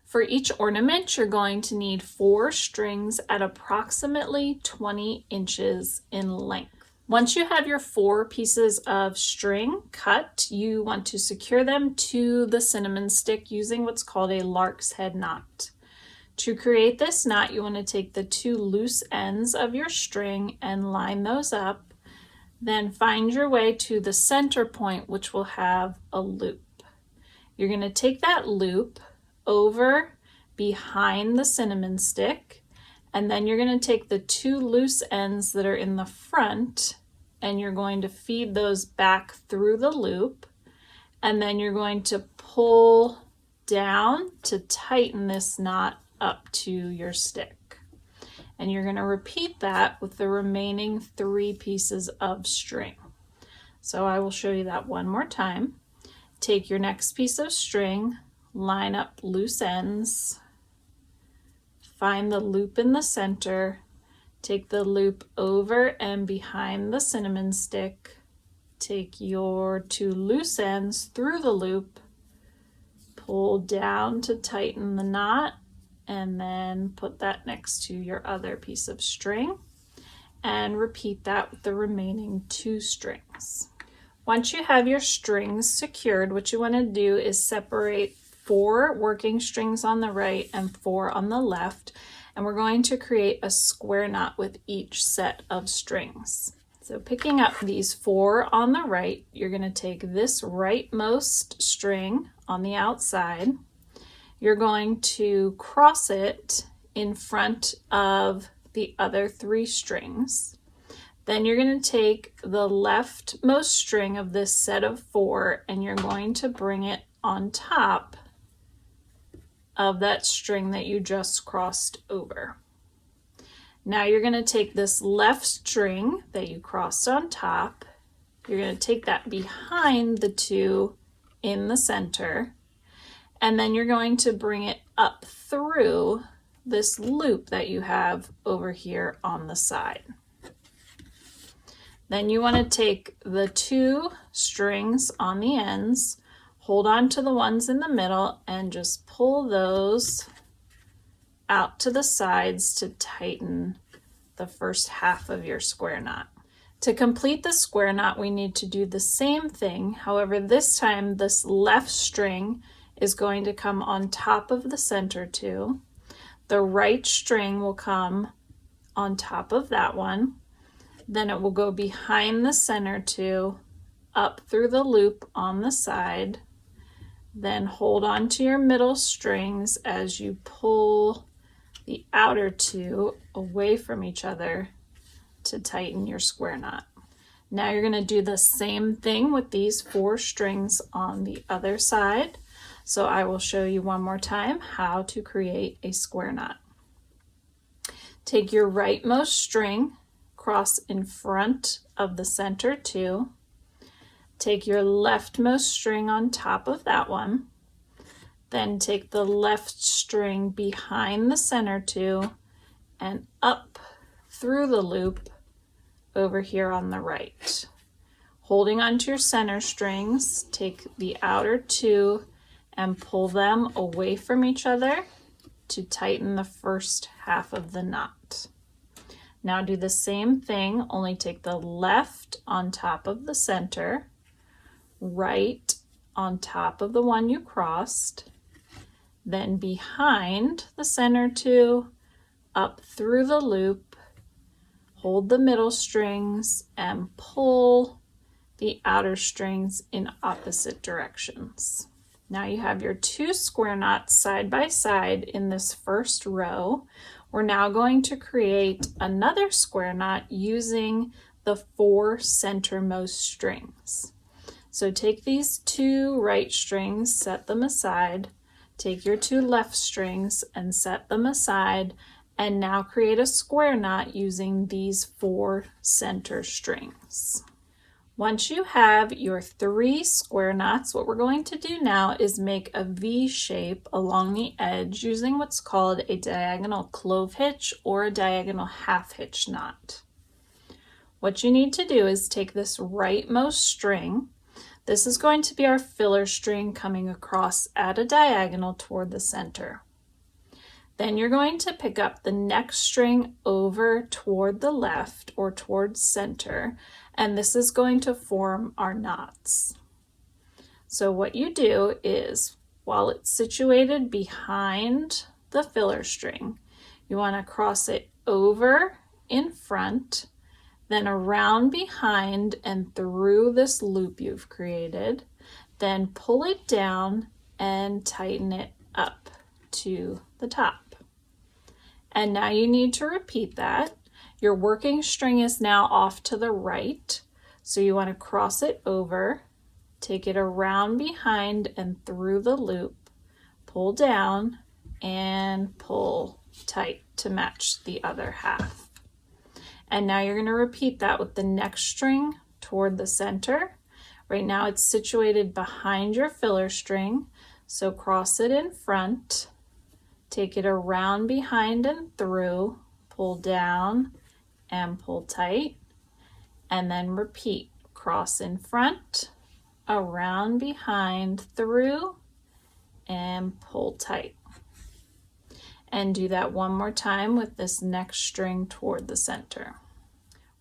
For each ornament, you're going to need 4 strings at approximately 20 inches in length. Once you have your 4 pieces of string cut, you want to secure them to the cinnamon stick using what's called a Larks head knot. To create this knot, you want to take the 2 loose ends of your string and line those up. Then find your way to the center point, which will have a loop. You're going to take that loop over behind the cinnamon stick, and then you're going to take the 2 loose ends that are in the front and you're going to feed those back through the loop, and then you're going to pull down to tighten this knot up to your stick. And you're going to repeat that with the remaining 3 pieces of string. So I will show you that one more time. Take your next piece of string, line up loose ends, find the loop in the center, take the loop over and behind the cinnamon stick, take your 2 loose ends through the loop, pull down to tighten the knot, and then put that next to your other piece of string, and repeat that with the remaining 2 strings. Once you have your strings secured, what you want to do is separate 4 working strings on the right and 4 on the left, and we're going to create a square knot with each set of strings. So picking up these 4 on the right, you're going to take this rightmost string on the outside. You're going to cross it in front of the other 3 strings. Then you're going to take the leftmost string of this set of 4 and you're going to bring it on top of that string that you just crossed over. Now you're going to take this left string that you crossed on top, you're going to take that behind the 2 in the center, and then you're going to bring it up through this loop that you have over here on the side. Then you want to take the 2 strings on the ends, hold on to the ones in the middle, and just pull those out to the sides to tighten the first half of your square knot. To complete the square knot, we need to do the same thing. However, this time this left string is going to come on top of the center 2. The right string will come on top of that one. Then it will go behind the center 2, up through the loop on the side. Then hold on to your middle strings as you pull the outer 2 away from each other to tighten your square knot. Now you're going to do the same thing with these 4 strings on the other side. So I will show you one more time how to create a square knot. Take your rightmost string, cross in front of the center 2, take your leftmost string on top of that one, then take the left string behind the center 2 and up through the loop over here on the right. Holding onto your center strings, take the outer 2 and pull them away from each other to tighten the first half of the knot. Now do the same thing, only take the left on top of the center, right on top of the one you crossed, then behind the center 2, up through the loop, hold the middle strings and pull the outer strings in opposite directions. Now you have your 2 square knots side by side in this first row. We're now going to create another square knot using the 4 centermost strings. So take these 2 right strings, set them aside, take your 2 left strings and set them aside, and now create a square knot using these 4 center strings. Once you have your 3 square knots, what we're going to do now is make a V shape along the edge using what's called a diagonal clove hitch or a diagonal half hitch knot. What you need to do is take this rightmost string. This is going to be our filler string coming across at a diagonal toward the center. Then you're going to pick up the next string over toward the left or towards center, and this is going to form our knots. So what you do is, while it's situated behind the filler string, you want to cross it over in front, then around behind and through this loop you've created, then pull it down and tighten it up to the top. And now you need to repeat that. Your working string is now off to the right, so you want to cross it over, take it around behind and through the loop, pull down and pull tight to match the other half. And now you're going to repeat that with the next string toward the center. Right now it's situated behind your filler string, so cross it in front, take it around behind and through, pull down and pull tight, and then repeat. Cross in front, around behind, through, and pull tight. And do that one more time with this next string toward the center.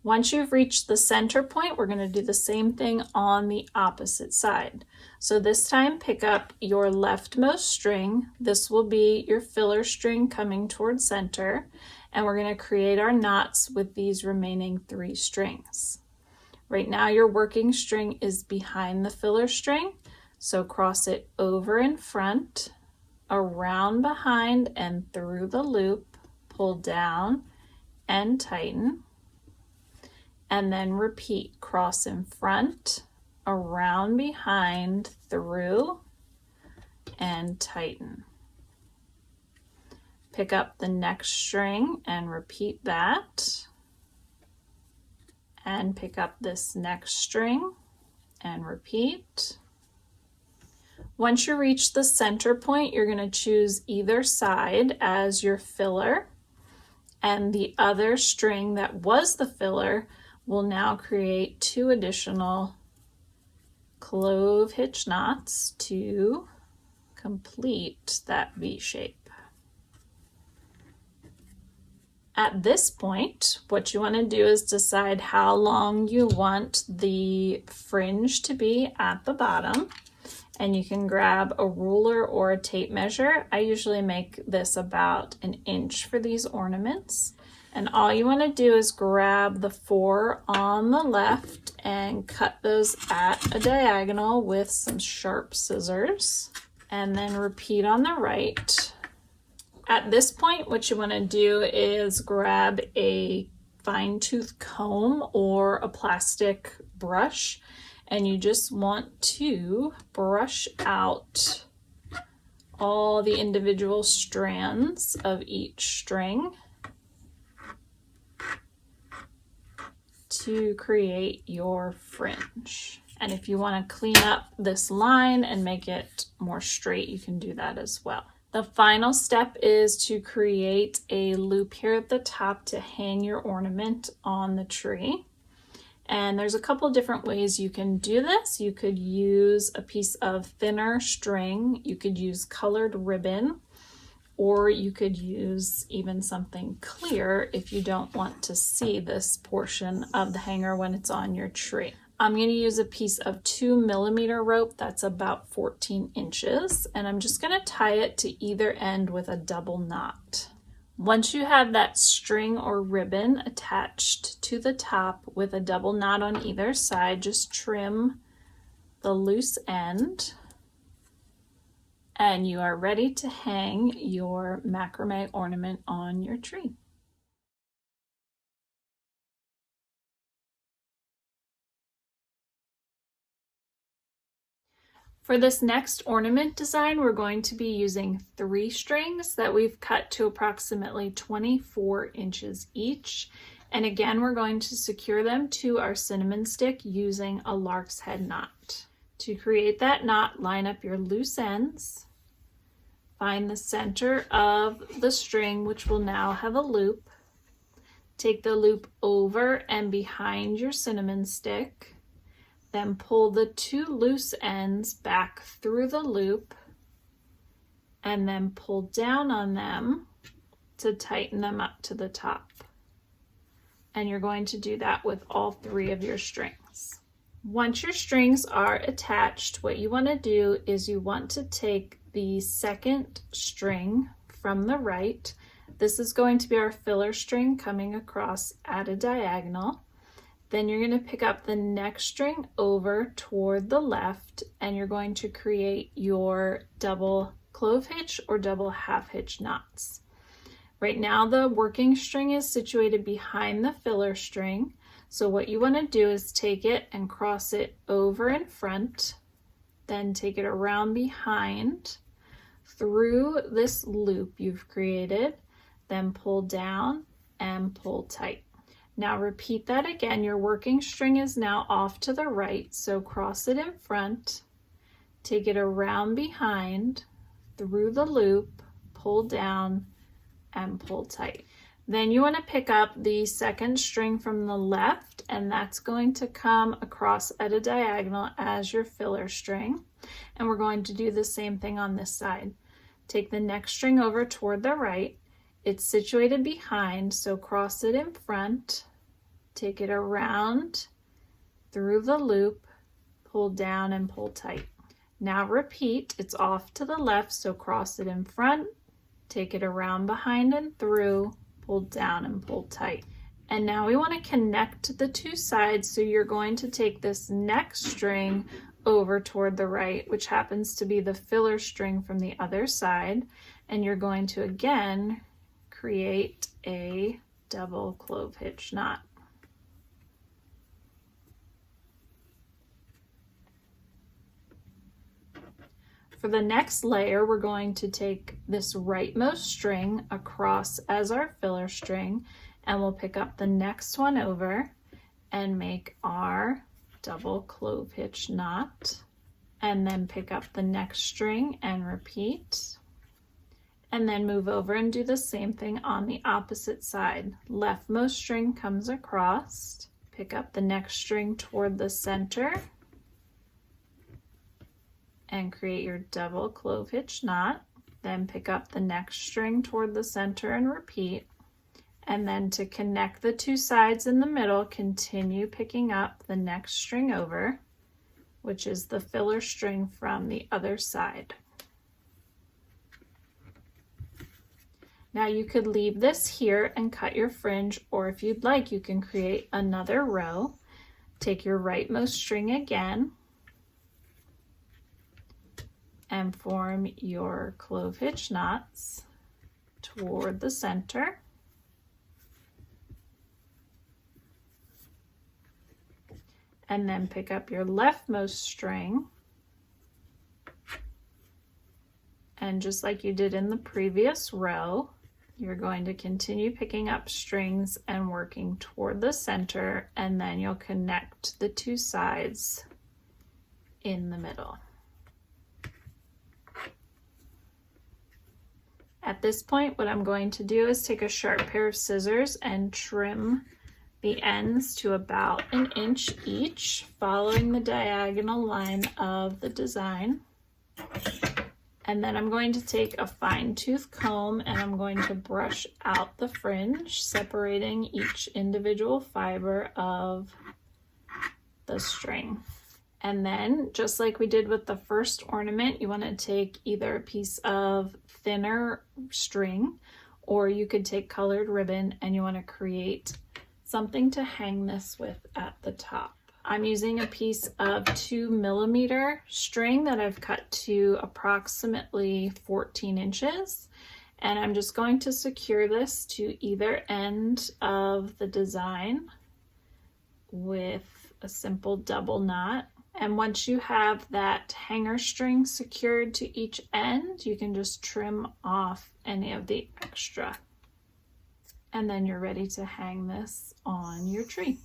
Once you've reached the center point, we're going to do the same thing on the opposite side. So this time pick up your leftmost string. This will be your filler string coming towards center, and we're going to create our knots with these remaining 3 strings. Right now your working string is behind the filler string, so cross it over in front, around behind and through the loop, pull down and tighten. And then repeat, cross in front, around behind, through, and tighten. Pick up the next string and repeat that. And pick up this next string and repeat. Once you reach the center point, you're going to choose either side as your filler, and the other string that was the filler will now create 2 additional clove hitch knots to complete that V shape. At this point, what you want to do is decide how long you want the fringe to be at the bottom, and you can grab a ruler or a tape measure. I usually make this about 1 inch for these ornaments. And all you want to do is grab the 4 on the left and cut those at a diagonal with some sharp scissors, and then repeat on the right. At this point, what you want to do is grab a fine tooth comb or a plastic brush, and you just want to brush out all the individual strands of each string to create your fringe. And if you want to clean up this line and make it more straight, you can do that as well. The final step is to create a loop here at the top to hang your ornament on the tree. And there's a couple different ways you can do this. You could use a piece of thinner string, you could use colored ribbon, or you could use even something clear if you don't want to see this portion of the hanger when it's on your tree. I'm going to use a piece of 2mm rope that's about 14 inches, and I'm just going to tie it to either end with a double knot. Once you have that string or ribbon attached to the top with a double knot on either side, just trim the loose end, and you are ready to hang your macrame ornament on your tree. For this next ornament design, we're going to be using 3 strings that we've cut to approximately 24 inches each. And again, we're going to secure them to our cinnamon stick using a lark's head knot. To create that knot, line up your loose ends, find the center of the string, which will now have a loop. Take the loop over and behind your cinnamon stick, then pull the 2 loose ends back through the loop, and then pull down on them to tighten them up to the top. And you're going to do that with all 3 of your strings. Once your strings are attached, what you want to do is you want to take the second string from the right. This is going to be our filler string coming across at a diagonal. Then you're going to pick up the next string over toward the left, and you're going to create your double clove hitch or double half hitch knots. Right now the working string is situated behind the filler string, so what you want to do is take it and cross it over in front, then take it around behind through this loop you've created, then pull down and pull tight. Now repeat that again. Your working string is now off to the right, so cross it in front, take it around behind, through the loop, pull down, and pull tight. Then you want to pick up the second string from the left, and that's going to come across at a diagonal as your filler string. And we're going to do the same thing on this side. Take the next string over toward the right. It's situated behind, so cross it in front, take it around through the loop, pull down and pull tight. Now repeat, it's off to the left, so cross it in front, take it around behind and through, pull down and pull tight. And now we want to connect the 2 sides, so you're going to take this next string over toward the right, which happens to be the filler string from the other side, and you're going to again create a double clove hitch knot. For the next layer, we're going to take this rightmost string across as our filler string, and we'll pick up the next one over and make our double clove hitch knot, and then pick up the next string and repeat, and then move over and do the same thing on the opposite side. Leftmost string comes across, pick up the next string toward the center, and create your double clove hitch knot, then pick up the next string toward the center and repeat, and then to connect the 2 sides in the middle, continue picking up the next string over, which is the filler string from the other side. Now you could leave this here and cut your fringe, or if you'd like, you can create another row. Take your rightmost string again and form your clove hitch knots toward the center. And then pick up your leftmost string, and just like you did in the previous row, you're going to continue picking up strings and working toward the center, and then you'll connect the 2 sides in the middle. At this point, what I'm going to do is take a sharp pair of scissors and trim the ends to about 1 inch each, following the diagonal line of the design. And then I'm going to take a fine-tooth comb and I'm going to brush out the fringe, separating each individual fiber of the string. And then, just like we did with the first ornament, you want to take either a piece of thinner string, or you could take colored ribbon, and you want to create something to hang this with at the top. I'm using a piece of 2mm string that I've cut to approximately 14 inches. And I'm just going to secure this to either end of the design with a simple double knot. And once you have that hanger string secured to each end, you can just trim off any of the extra. And then you're ready to hang this on your tree.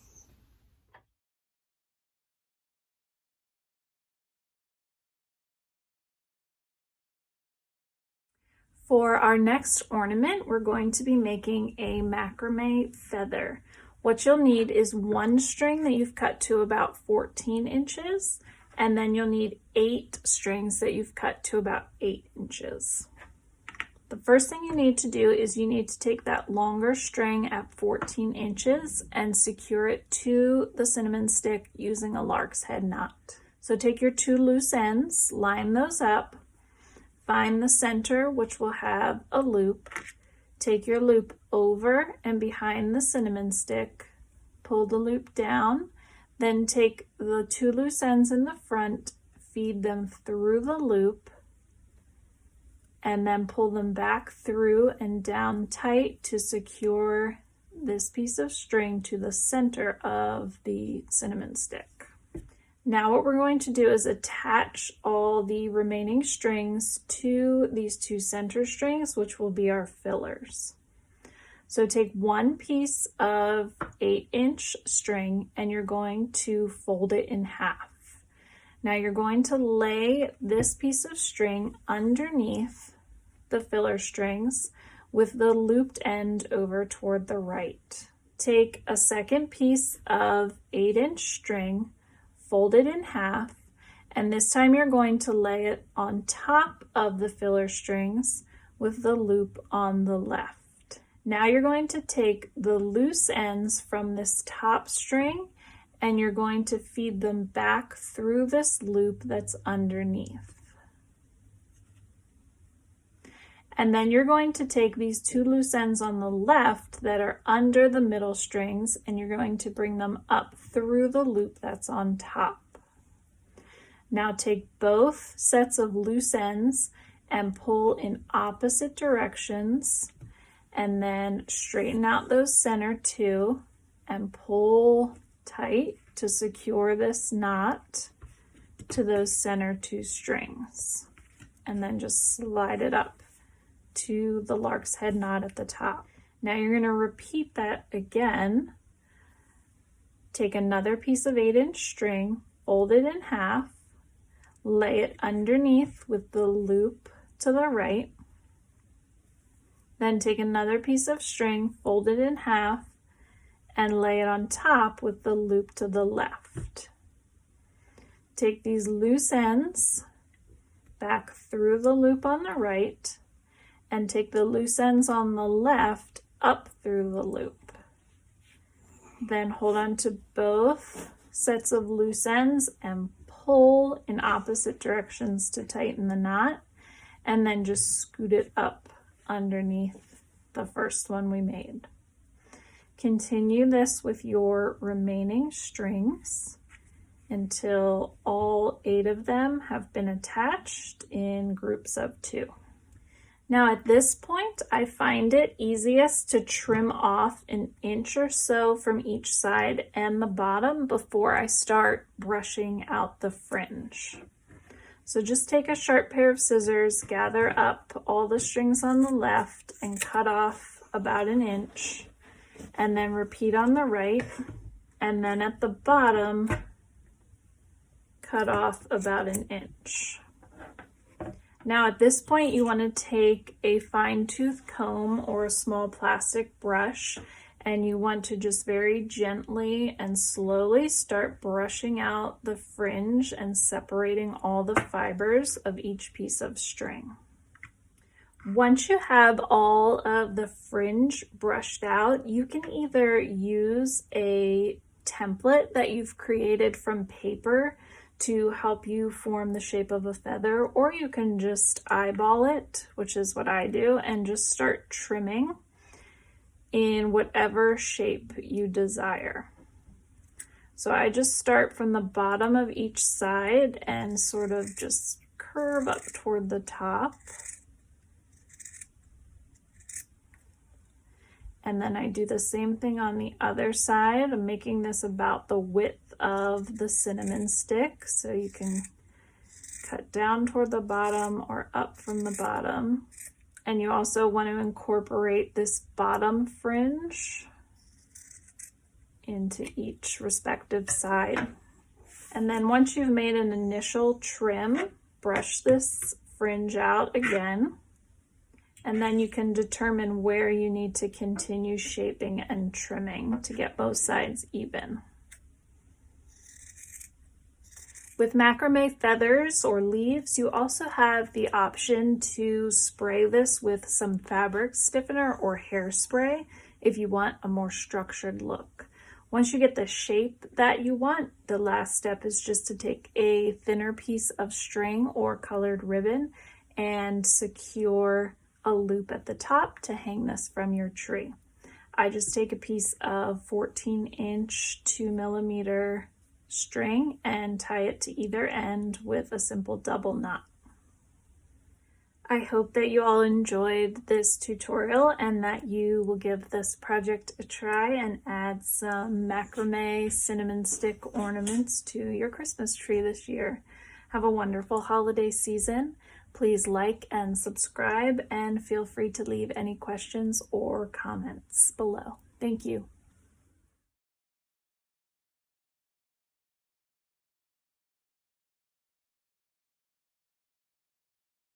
For our next ornament, we're going to be making a macrame feather. What you'll need is 1 string that you've cut to about 14 inches, and then you'll need 8 strings that you've cut to about 8 inches. The first thing you need to do is you need to take that longer string at 14 inches and secure it to the cinnamon stick using a lark's head knot. So take your 2 loose ends, line those up, find the center, which will have a loop. Take your loop over and behind the cinnamon stick, pull the loop down, then take the 2 loose ends in the front, feed them through the loop, and then pull them back through and down tight to secure this piece of string to the center of the cinnamon stick. Now what we're going to do is attach all the remaining strings to these 2 center strings, which will be our fillers. So take 1 piece of 8-inch string and you're going to fold it in half. Now you're going to lay this piece of string underneath the filler strings with the looped end over toward the right. Take a second piece of 8-inch string, fold it in half, and this time you're going to lay it on top of the filler strings with the loop on the left. Now you're going to take the loose ends from this top string and you're going to feed them back through this loop that's underneath. And then you're going to take these 2 loose ends on the left that are under the middle strings and you're going to bring them up through the loop that's on top. Now take both sets of loose ends and pull in opposite directions and then straighten out those center 2 and pull tight to secure this knot to those center 2 strings, and then just slide it up to the lark's head knot at the top. Now you're going to repeat that again. Take another piece of 8-inch string, fold it in half, lay it underneath with the loop to the right, then take another piece of string, fold it in half, and lay it on top with the loop to the left. Take these loose ends back through the loop on the right and take the loose ends on the left up through the loop. Then hold on to both sets of loose ends and pull in opposite directions to tighten the knot, and then just scoot it up underneath the first one we made. Continue this with your remaining strings until all 8 of them have been attached in groups of 2. Now at this point, I find it easiest to trim off an inch or so from each side and the bottom before I start brushing out the fringe. So just take a sharp pair of scissors, gather up all the strings on the left and cut off about an inch, and then repeat on the right, and then at the bottom, cut off about an inch. Now at this point, you want to take a fine-tooth comb or a small plastic brush, and you want to just very gently and slowly start brushing out the fringe and separating all the fibers of each piece of string. Once you have all of the fringe brushed out, you can either use a template that you've created from paper to help you form the shape of a feather, or you can just eyeball it, which is what I do, and just start trimming in whatever shape you desire. So I just start from the bottom of each side and sort of just curve up toward the top. And then I do the same thing on the other side. I'm making this about the width of the cinnamon stick, so you can cut down toward the bottom or up from the bottom. And you also want to incorporate this bottom fringe into each respective side. And then once you've made an initial trim, brush this fringe out again. And then you can determine where you need to continue shaping and trimming to get both sides even. With macrame feathers or leaves, you also have the option to spray this with some fabric stiffener or hairspray if you want a more structured look. Once you get the shape that you want, the last step is just to take a thinner piece of string or colored ribbon and secure a loop at the top to hang this from your tree. I just take a piece of 14-inch 2mm string and tie it to either end with a simple double knot. I hope that you all enjoyed this tutorial and that you will give this project a try and add some macrame cinnamon stick ornaments to your Christmas tree this year. Have a wonderful holiday season. Please like and subscribe and feel free to leave any questions or comments below. Thank you.